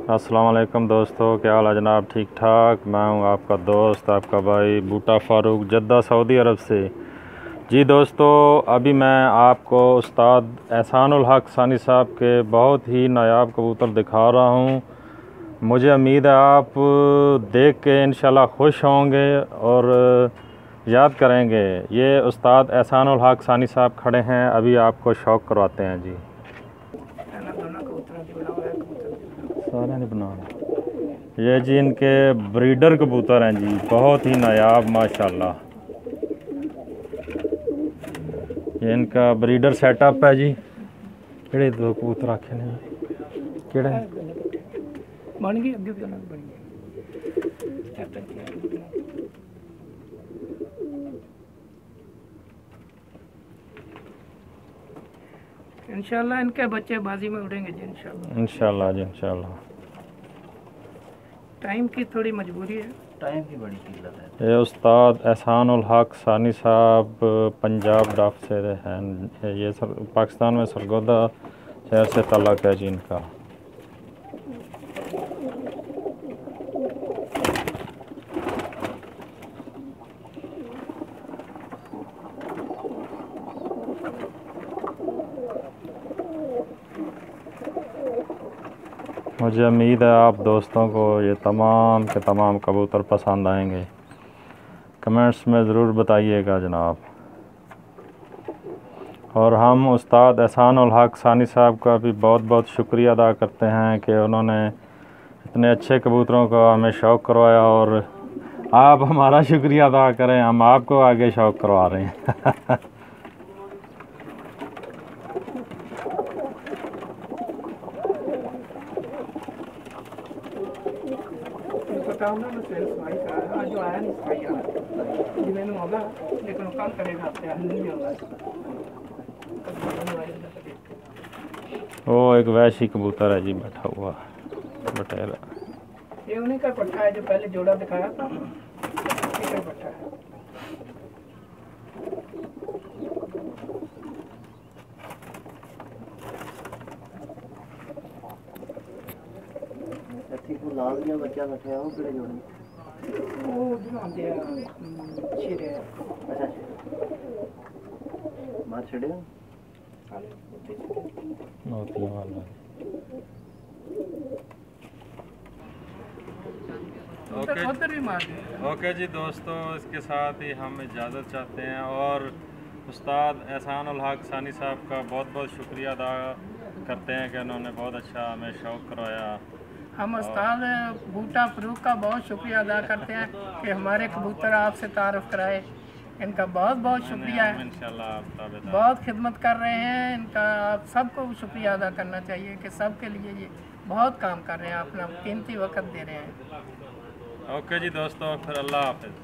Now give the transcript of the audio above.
अस्सलाम वालेकुम दोस्तों, क्या हाल है जनाब? ठीक ठाक। मैं हूं आपका दोस्त, आपका भाई बूटा फ़ारूक, जद्दा सऊदी अरब से। जी दोस्तों, अभी मैं आपको उस्ताद एहसानुल हक सानी साहब के बहुत ही नायाब कबूतर दिखा रहा हूं। मुझे उम्मीद है आप देख के इंशाल्लाह खुश होंगे और याद करेंगे। ये उस्ताद एहसानुल हक सानी साहब खड़े हैं, अभी आपको शौक़ करवाते हैं जी। सारे ने बना ये जी इनके ब्रीडर कबूतर हैं जी, बहुत ही नायाब माशाल्लाह। ये इनका ब्रीडर सेटअप है जी। केड़े दो कबूतर आखे ने केड़े बन गई अगे बन गई इंशाल्लाह इनके बच्चे बाजी में उड़ेंगे जी इंशाल्लाह जी इंशाल्लाह। टाइम की थोड़ी मजबूरी है, टाइम की बड़ी किल्लत है। ये उस्ताद एहसानुल हक सानी साहब पंजाब डाफ से हैं। ये पाकिस्तान में सरगोदा शहर से ताल्लुक़ है जी इनका। मुझे उम्मीद है आप दोस्तों को ये तमाम के तमाम कबूतर पसंद आएंगे। कमेंट्स में ज़रूर बताइएगा जनाब। और हम उस्ताद एहसानुल हक सानी साहब का भी बहुत बहुत शुक्रिया अदा करते हैं कि उन्होंने इतने अच्छे कबूतरों का हमें शौक़ करवाया। और आप हमारा शुक्रिया अदा करें, हम आपको आगे शौक़ करवा रहे हैं। जो आया नहीं सफाई जी मैंने होगा लेकिन कल करेगा नहीं होगा। वो एक वैशी कबूतर है जी बैठा हुआ बटेरा। ये उन्हीं का पट्टा है जो पहले जोड़ा दिखाया था, उसी का पट्टा है। लाल दिया बच्चा बैठे हो किड़े जोड़ी वो दिखाते हैं शेरे। अच्छा मार छड़े ओके जी दोस्तों, इसके साथ ही हम इजाज़त चाहते हैं और उस्ताद एहसानुल हक सानी साहब का बहुत बहुत शुक्रिया अदा करते हैं कि उन्होंने बहुत अच्छा हमें शौक़ करवाया। हम उस्ताद बूटा फ़ारूक का बहुत शुक्रिया अदा करते हैं कि हमारे कबूतर आपसे तारुफ़ कराए। इनका बहुत बहुत शुक्रिया है, इंशाल्लाह बहुत खिदमत कर रहे हैं। इनका आप सबको शुक्रिया अदा करना चाहिए कि सबके लिए ये बहुत काम कर रहे हैं, अपना कीमती वक्त दे रहे हैं। ओके जी दोस्तों, फिर अल्लाह हाफ़िज़।